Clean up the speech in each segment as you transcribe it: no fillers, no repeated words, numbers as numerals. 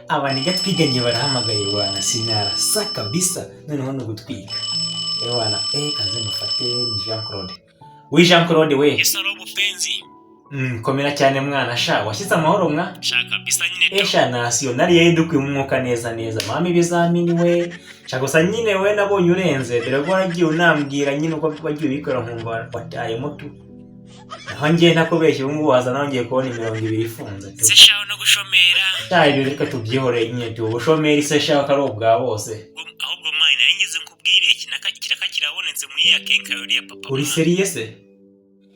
Abaniga twiganye barahamagaye bwana sinarasa kabisa noneho no gutwika. Bwana kaze mufate ni Jean Claude. We Jean Claude we. Ese aro bupenzi. Komera cyane mwana sha washize amahoro mwa? Shaka kabisa nyine to. Sha nationali yedukwe mu mwuka neza. Mama ibizamini we. Shagusa nyine we nabonye urenze. Dore ko wagiye unambwira nyine uko wagiye ubikora nkumva wataye mutu. Naho ngiye nakobeshye ubu waza nongeye kubona 200 ifunze. Se shaho no gushomera. Tayi reka tubyihore nyine tu ubushomeri se shaho karo bwa bose. Ahubwo mine naringize nkubwire kiraka kirabonetse muri ya kenkayori ya papa. Uri serious se?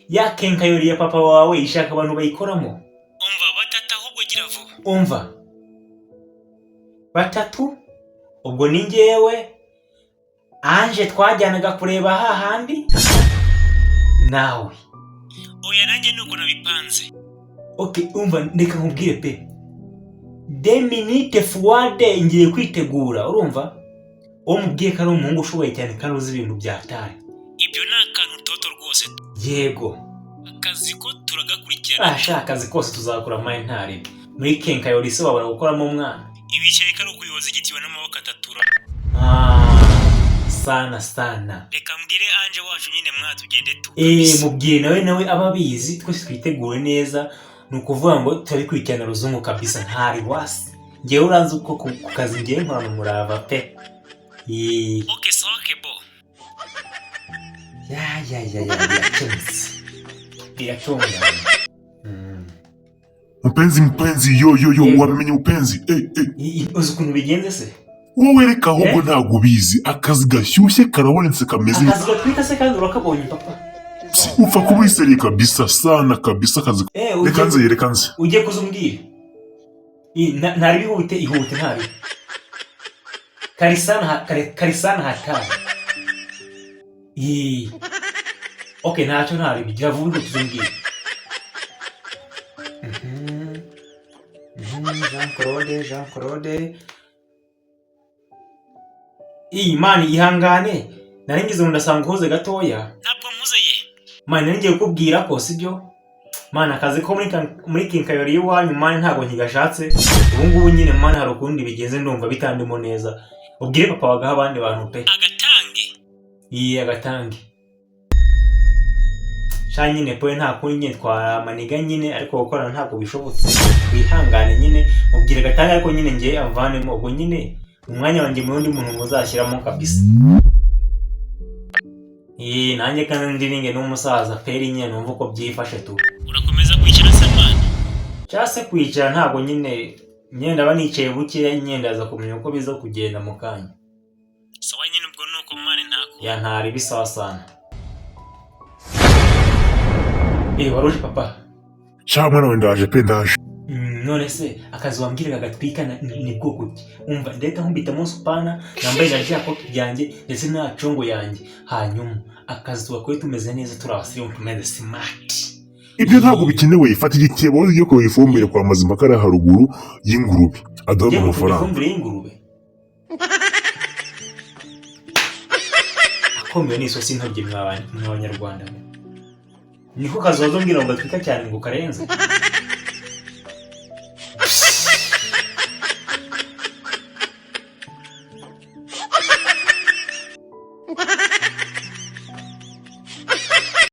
Ya kenkayori ya papa wawe ishaka abantu bayikoramo. Umva batata ahubwo gira vuba. Umva. Batatu? Ubwo ni ngewe Anje twajyanaga kureba hahandi nawe. Oya nanjye nuko nabipanze. Okay, umva ndeka nkubwire pe. 2 minutes fuwade ngiye kwitegura urumva? Umubwiye ko ari umuhungu ushoboye cyane kandi uzi ibintu byatari. Ibyo nakantu toto rwose. Yego. Akazi ko turagakurikirana. Akazi kose tuzakora maye ntari. Muri kenkayori se wabara gukoramo umwana. Ibiceri kari ukuyoza igitiwe n'amaboko atatura. Sana. Reka mbwire Anje wacu nyine mwatugende tu. Mubwire nawe ababizi twese twitegure neza nukuvuga ngo turabikurikirana ruzungu kabisa ntari wasi. Ngiye uranze uko ku kazi ngiye nkora mu murava pe. Okay, so okay bo. Yatunga. Mpenzi yo wamenye upenzi. Uzi ukuntu bigenze se? Wowe reka ahubwo ntago ubizi akazi gashyushye karabonetse kameze. Akazi gatwika se kandi urakabonye papa. Upfa kubiseriye kabisa sana kabisa akazi. Reka nze. Ugiye kuzumbwira. Ntari bihute ntari. Karisana hatari. Okay, ntacyo ntari bigira vuba tuzumbwira. Jean Claude. Mani ihangane. Naringize ngo ndasanga uhoze gatoya. Ntabwo muzeye. Mani naringiye kukubwira ko sibyo. Mani akazi ko muri kenkayori y'wanyu mani ntago nkigashatse. Ubu ngubu nyine mani hari ukundi bigenze ndumva bitandimo neza. Ubwire papa wagaha abandi bantu pe. Agatange. Agatange. Sha nyine pe nta kundi nyine twamaniga nyine ariko gukora ntabwo bishobotse. Wihangane nyine ubwire agatange ariko nyine ngiye amvanemo ubwo nyine umwanya wanjye mu wundi muntu muzashyiramo kabisa. Nanjye kandi ndiringe n'umusaza peri nyine numva uko byifashe tu. Urakomeza kwicara se mwana? Cyase kwicara ntabwo nyine nyenda banicaye buke nyendaza kumenya uko biza kugenda mu kanya. Sawa nyine ubwo nuko mwana ntako. Ntari bisawa sana. Waruje papa. Mwana we ndaje pe ndaje. None se akazi wambwiraga gatwika ni bwoko ki? Umva ndeka nkubitamo supana nambaye na jacket byanjye ndetse na congo yanjye. Hanyuma akazi twakwe tumeze neza turabasirimu tumeze smart. Ibyo ntabwo bikenewe ifata igitebo yo ko ifumbire kwa mazima kara haruguru y'ingurube. Adoba amafaranga. Ifumbire y'ingurube. Akomeye ni isosi ntabye mw'abanyarwanda. Niko kazi wazombwira ngo gatwika cyane ngo karenze.